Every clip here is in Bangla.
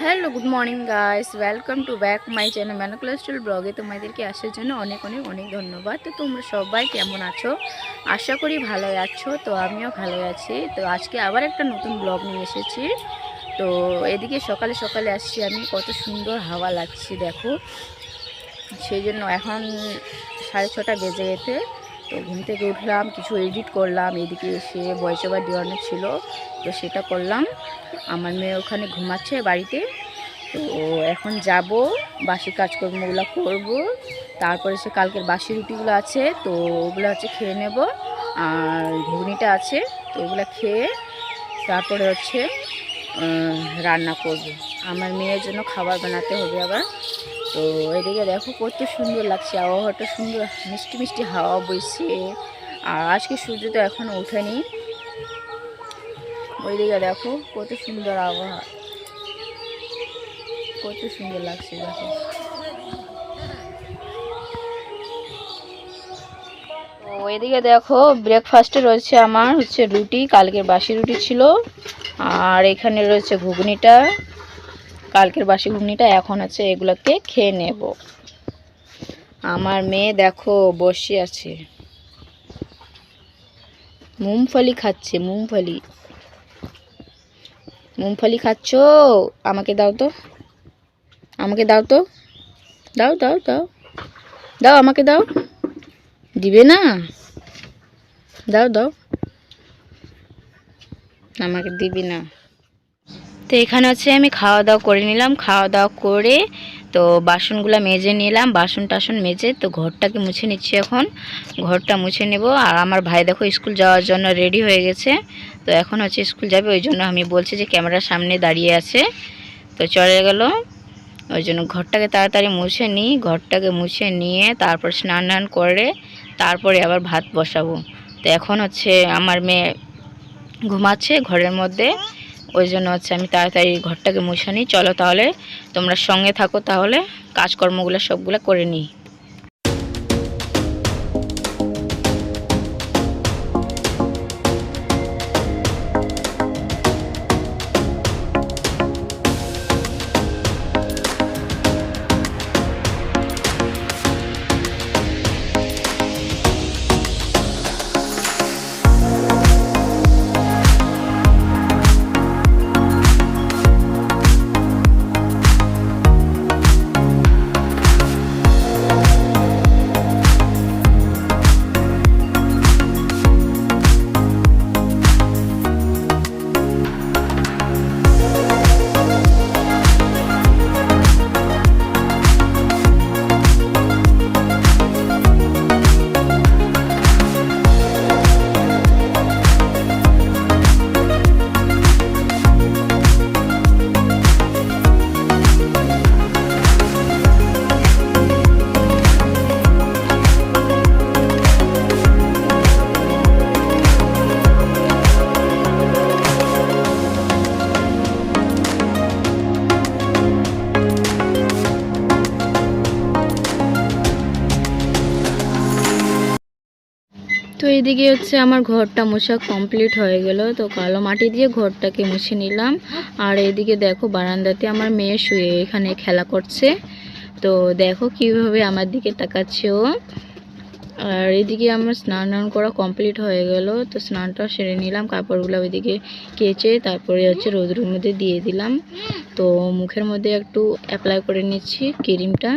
Hello good morning guys, welcome to back my channel ম্যানুকুলা স্টাইল ব্লগে। তোমাদেরকে আসার জন্য অনেক অনেক অনেক ধন্যবাদ। তো তোমরা সবাই কেমন আছো? আশা করি ভালোই আছো। তো আমিও ভালোই আছি। তো আজকে আবার একটা নতুন ব্লগ নিয়ে এসেছি। তো এদিকে সকালে সকালে আসছি আমি, কত সুন্দর হাওয়া লাগছে দেখো। সেই জন্য এখন 6:30 বেজে গেছে। তো ঘুম থেকে উঠলাম, কিছু এডিট করলাম, এদিকে এসে ভয়েস ওভার দেওয়ানো ছিল, তো সেটা করলাম। আমার মেয়ে ওখানে ঘুমাচ্ছে বাড়িতে। তো এখন যাব, বাসি কাজকর্মগুলো করব, তারপরে সে কালকের বাসি রুটিগুলো আছে, তো ওগুলো হচ্ছে খেয়ে নেব। আর ঘুগনিটা আছে, তো ওগুলো খেয়ে তারপরে হচ্ছে রান্না করব। আমার মেয়ের জন্য খাবার বানাতে হবে আবার। তো এদিকে দেখো কত সুন্দর লাগছে, আবহাওয়াটা সুন্দর, মিষ্টি মিষ্টি হাওয়া বইছে। আর আজকে সূর্য তো এখনও ওঠেনি। ওইদিকে দেখো কত সুন্দর আবহাওয়া, কত সুন্দর লাগছে দেখো। তো এদিকে দেখো ব্রেকফাস্টে রয়েছে আমার হচ্ছে রুটি, কালকের বাসি রুটি ছিল। আর এখানে রয়েছে ঘুগনিটা, কালকের বাসি ঘুগনিটা। এখন হচ্ছে এগুলোকে খেয়ে নেব। আমার মেয়ে দেখো বসে আছে, মুংফলি খাচ্ছে। মুংফলি মুংফলি খাচ্ছ? আমাকে দাও তো, আমাকে দাও তো, দাও দাও দাও দাও, আমাকে দাও। দিবে না? দাও দাও, আমাকে দিবি না। তো এখানে হচ্ছে আমি খাওয়া দাওয়া করে নিলাম। খাওয়া দাওয়া করে তো বাসনগুলো মেজে নিলাম, বাসন টাসন মেজে তো ঘরটাকে মুছে নিচ্ছি। এখন ঘরটা মুছে নেব। আর আমার ভাই দেখো স্কুল যাওয়ার জন্য রেডি হয়ে গেছে। তো এখন হচ্ছে স্কুল যাবে, ওই জন্য আমি বলছি যে ক্যামেরার সামনে দাঁড়িয়ে আছে, তো চলে গেল। ওই জন্য ঘরটাকে তাড়াতাড়ি মুছে নিই। ঘরটাকে মুছে নিয়ে তারপর স্নান টান করে তারপরে আবার ভাত বসাবো। তো এখন হচ্ছে আমার মেয়ে ঘুমাচ্ছে ঘরের মধ্যে, ওই জন্য হচ্ছে আমি তাড়াতাড়ি ঘরটাকে মুছে নিই। চলো তাহলে তোমরা সঙ্গে থাকো, তাহলে কাজকর্মগুলো সবগুলো করে নিই। তো এইদিকে হচ্ছে আমার ঘরটা মোছা কমপ্লিট হয়ে গেল। তো কালো মাটি দিয়ে ঘরটাকে মুছে নিলাম। আর এইদিকে দেখো বারান্দাতে আমার মেয়ে শুয়ে এখানে খেলা করছে। তো দেখো কিভাবে আমার দিকে তাকাচ্ছে ও। আর এদিকে আমার স্নান টান করা কমপ্লিট হয়ে গেল। তো স্নানটা সেরে নিলাম, কাপড়গুলো ওইদিকে কেচে তারপরে হচ্ছে রোদের মধ্যে দিয়ে দিলাম। তো মুখের মধ্যে একটু অ্যাপ্লাই করে নিচ্ছি ক্রিমটা।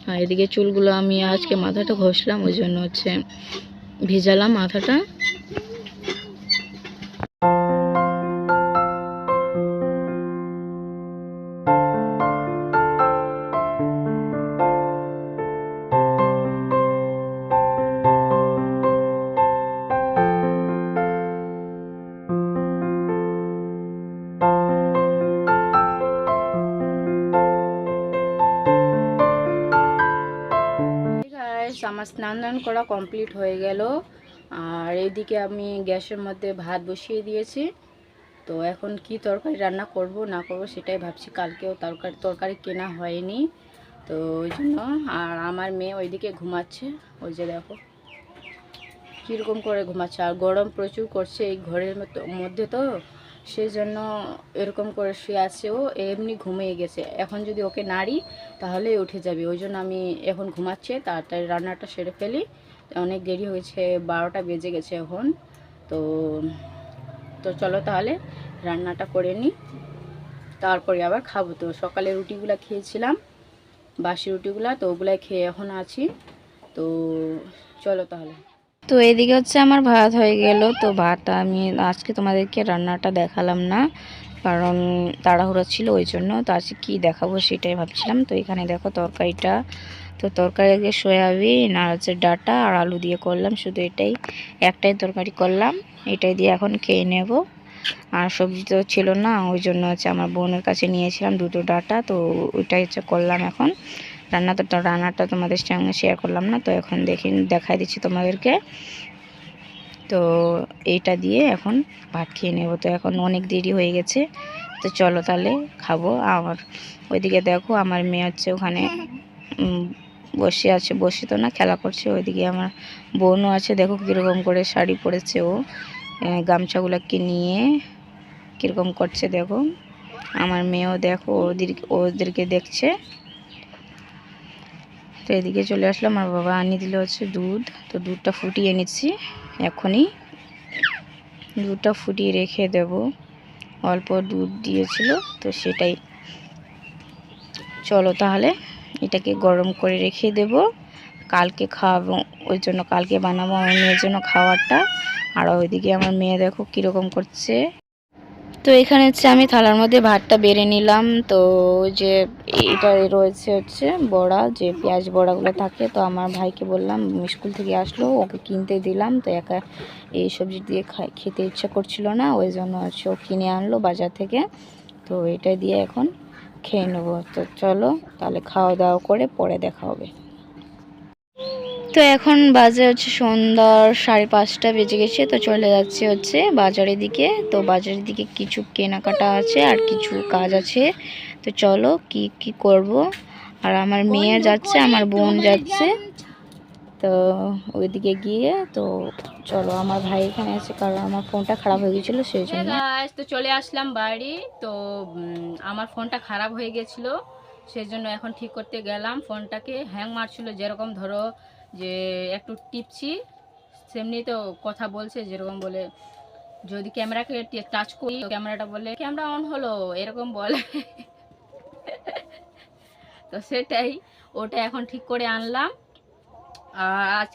আর এদিকে চুলগুলো আমি আজকে মাথাটা ঘষলাম, ওই জন্য হচ্ছে ভিজালাম মাথাটা। আমার স্নান দান করা কমপ্লিট হয়ে গেল। আর এইদিকে আমি গ্যাসের মধ্যে ভাত বসিয়ে দিয়েছি। তো এখন কি তরকারি রান্না করব না করব সেটাই ভাবছি। কালকেও তরকারি কেনা হয়নি, তো ওই জন্য। আর আমার মেয়ে ওইদিকে ঘুমাচ্ছে, ওই যে দেখো কীরকম করে ঘুমাচ্ছে। আর গরম প্রচুর করছে এই ঘরের মধ্যে, তো সেই জন্য এরকম করে শুয়ে আছে। ও এমনি ঘুমিয়ে গেছে, এখন যদি ওকে নাড়ি তাহলে উঠে যাবে। ওই জন্য আমি এখন ঘুমাচ্ছে, তাড়াতাড়ি রান্নাটা সেরে ফেলি। অনেক দেরি হয়েছে, 12টা বেজে গেছে এখন। তো তো চলো তাহলে রান্নাটা করে নিই, তারপরে আবার খাবো। তো সকালে রুটিগুলো খেয়েছিলাম, বাসি রুটিগুলা, তো ওগুলাই খেয়ে এখন আছি। তো চলো তাহলে। তো এদিকে হচ্ছে আমার ভাত হয়ে গেল। তো ভাত আমি আজকে তোমাদেরকে রান্নাটা দেখালাম না, কারণ তাড়াহুড়ো ছিল ওই জন্য। তো আজকে কী দেখাবো সেটাই ভাবছিলাম। তো এখানে দেখো তরকারিটা, তো তরকারি আগে সয়াবিন আর হচ্ছে ডাটা আর আলু দিয়ে করলাম, শুধু এটাই, একটাই তরকারি করলাম। এটাই দিয়ে এখন খেয়ে নেব। আর সবজি তো ছিল না, ওই জন্য হচ্ছে আমার বোনের কাছে নিয়েছিলাম দুটো ডাটা, তো ওইটাই হচ্ছে করলাম এখন। রান্নাটা তোমাদের সঙ্গে শেয়ার করলাম না, তো এখন দেখাই দিচ্ছি তোমাদেরকে। তো এইটা দিয়ে এখন ভাত খেয়ে নেব। তো এখন অনেক দেরি হয়ে গেছে, তো চলো তাহলে খাবো। আমার ওইদিকে দেখো আমার মেয়ে হচ্ছে ওখানে বসে আছে, বসে তো না, খেলা করছে। ওইদিকে আমার বোনও আছে, দেখো কীরকম করে শাড়ি পরেছে ও, গামছাগুলোকে নিয়ে কীরকম করছে দেখো। আমার মেয়েও দেখো ওদেরকে দেখছে। তো এদিকে চলে আসলাম, আমার বাবা আনিয়ে দিল হচ্ছে দুধ। তো দুধটা ফুটিয়ে নিচ্ছি এখনই, দুধটা ফুটিয়ে রেখে দেব। অল্প দুধ দিয়েছিল, তো সেটাই। চলো তাহলে এটাকে গরম করে রেখে দেব, কালকে খাওয়াবো। ওই জন্য কালকে বানাবো আমার মেয়ের জন্য খাবারটা। আর ওইদিকে আমার মেয়ে দেখো কীরকম করছে। তো এখানে হচ্ছে আমি থালার মধ্যে ভাতটা বেড়ে নিলাম। তো যে এটা রয়েছে হচ্ছে বড়া, যে পেঁয়াজ বড়াগুলো থাকে। তো আমার ভাইকে বললাম, স্কুল থেকে আসলো, ওকে কিনতে দিলাম। তো একা এই সবজি দিয়ে খেতে ইচ্ছা করছিল না, ওই জন্য হচ্ছে ও কিনে আনলো বাজার থেকে। তো এটা দিয়ে এখন খেয়ে নেবো। তো চলো তাহলে খাওয়া দাওয়া করে পরে দেখা হবে। তো এখন বাজে হচ্ছে সন্ধ্যার 5:30 বেজে গেছে। তো চলে যাচ্ছে হচ্ছে বাজারের দিকে। তো বাজারের দিকে কিছু কেনাকাটা আছে আর কিছু কাজ আছে। তো চলো কি কি করব। আর আমার মেয়ে যাচ্ছে, আমার বোন যাচ্ছে। তো ওইদিকে গিয়ে তো চলো, আমার ভাই এখানে আছে, কারণ আমার ফোনটা খারাপ হয়ে গেছিলো সেই জন্য। তো চলে আসলাম বাড়ি। তো আমার ফোনটা খারাপ হয়ে গেছিলো, সেই জন্য এখন ঠিক করতে গেলাম। ফোনটাকে হ্যাং মারছিল, যেরকম ধরো যে একটু টিপছি সেমনি তো কথা বলছে, যেরকম বলে যদি ক্যামেরাকে টাচ করি ক্যামেরাটা বলে ক্যামেরা অন হলো, এরকম বলে। তো সেটাই, ওটা এখন ঠিক করে আনলাম। আর আজ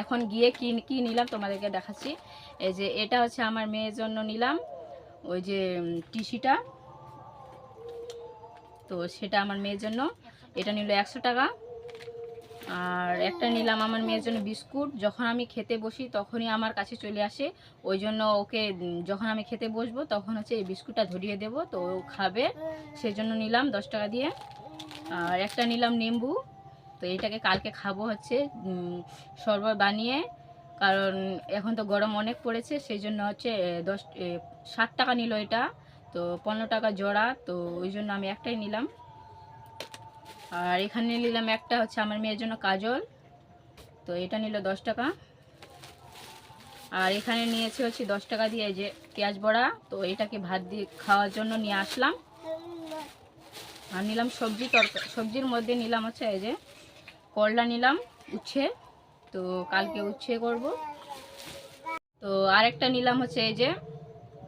এখন গিয়ে কি নিলাম তোমাদেরকে দেখাচ্ছি। এই যে এটা হচ্ছে আমার মেয়ের জন্য নিলাম, ওই যে টিসিটা। তো সেটা আমার মেয়ের জন্য, এটা নিল 100 টাকা। আর একটা নিলাম আমার মেয়ের জন্য বিস্কুট, যখন আমি খেতে বসি তখনই আমার কাছে চলে আসে। ওই জন্য ওকে যখন আমি খেতে বসবো তখন হচ্ছে এই বিস্কুটটা ধরিয়ে দেবো, তো ও খাবে, সেই জন্য নিলাম 10 টাকা দিয়ে। আর একটা নিলাম নিম্বু, তো এটাকে কালকে খাবো হচ্ছে শরবত বানিয়ে, কারণ এখন তো গরম অনেক পড়েছে, সেই জন্য হচ্ছে 7 টাকা নিল এটা, তো 15 টাকা জোড়া। তো ওই জন্য আমি একটাই নিলাম। আর এখানে নিলাম একটা হচ্ছে আমার মেয়ের জন্য কাজল, তো এটা নিল 10 টাকা। আর এখানে নিয়েছে হচ্ছে 10 টাকা দিয়ে যে পেঁয়াজ বড়া, তো এটাকে ভাত দিয়ে খাওয়ার জন্য নিয়ে আসলাম। আর নিলাম সবজির মধ্যে নিলাম হচ্ছে এই যে করলা নিলাম, উচ্ছে, তো কালকে উচ্ছে করব। তো আরেকটা নিলাম হচ্ছে এই যে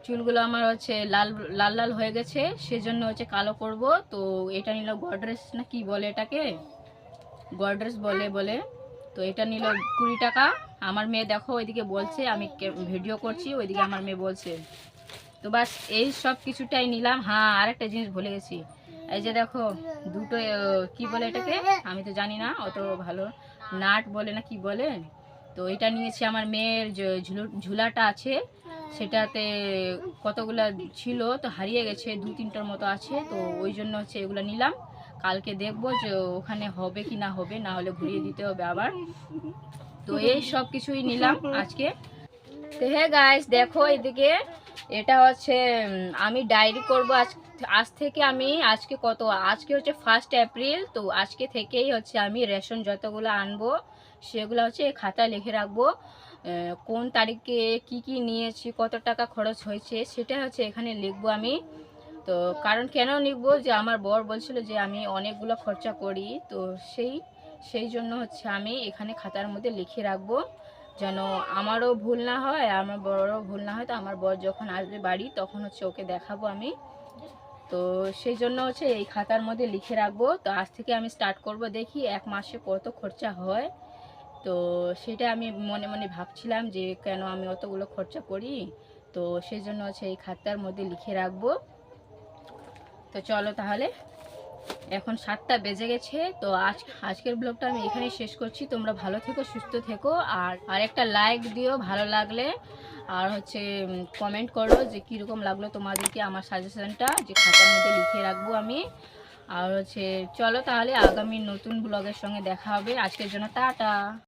চুলগুলো আমার হচ্ছে লাল লাল লাল হয়ে গেছে, সেজন্য হচ্ছে কালো করব। তো এটা নিলাম গডরেজ না কি বলে এটাকে, গডরেজ বলে। তো এটা নিল 20 টাকা। আমার মেয়ে দেখো ওইদিকে বলছে, আমি ভিডিও করছি, ওইদিকে আমার মেয়ে বলছে। তো বাস এই সব কিছুটাই নিলাম। হ্যাঁ, আরেকটা জিনিস ভুলে গেছি, এই যে দেখো দুটো কি বলে এটাকে, আমি তো জানি না অত ভালো, নাট বলে না কি বলে। তো এটা নিয়েছি, আমার মেয়ের যে ঝুলাটা আছে সেটাতে কতগুলা ছিল, তো হারিয়ে গেছে, 2-3টার মতো আছে। তো ওই জন্য হচ্ছে এগুলো নিলাম, কালকে দেখবো যে ওখানে হবে কি না হবে, না হলে ঘুরিয়ে দিতে হবে আবার। তো এই সব কিছুই নিলাম আজকে। তো হ্যাঁ গাইস দেখো এদিকে, এটা হচ্ছে আমি ডায়েরি করব আজ থেকে। আমি আজকে হচ্ছে 1 এপ্রিল। তো আজকে থেকেই হচ্ছে আমি রেশন যতগুলো আনবো সেগুলো হচ্ছে খাতায় লিখে রাখবো, কোন তারিখে কি কি নিয়েছি, কত টাকা খরচ হয়েছে, সেটা হচ্ছে এখানে লিখবো আমি। তো কারণ কেন লিখবো, যে আমার বর বলছিল যে আমি অনেকগুলো খরচা করি, তো সেই জন্য হচ্ছে আমি এখানে খাতার মধ্যে লিখে রাখবো, যেন আমারও ভুল না হয়, আমার বড়ও ভুল না হয়। তো আমার বর যখন আসবে বাড়ি তখন হচ্ছে ওকে দেখাবো আমি। তো সেই জন্য হচ্ছে এই খাতার মধ্যে লিখে রাখবো। তো আজ থেকে আমি স্টার্ট করব, দেখি এক মাসে কত খরচা হয়। তো সেটা আমি মনে মনে ভাবছিলাম যে কেন আমি অতগুলো খরচা করি। তো সেই জন্য হচ্ছে এই খাতার মধ্যে লিখে রাখবো। তো চলো তাহলে, এখন 7টা বেজে গেছে। তো আজকের ব্লগটা আমি এখানেই শেষ করছি। তোমরা ভালো থেকো, সুস্থ থেকো, আর একটা লাইক দিও ভালো লাগলে, আর হচ্ছে কমেন্ট করো যে কীরকম লাগলো তোমাদেরকে আমার সাজেশনটা, যে খাতার মধ্যে লিখে রাখবো আমি। আর হচ্ছে চলো তাহলে, আগামী নতুন ব্লগের সঙ্গে দেখা হবে। আজকের জন্য টাটা।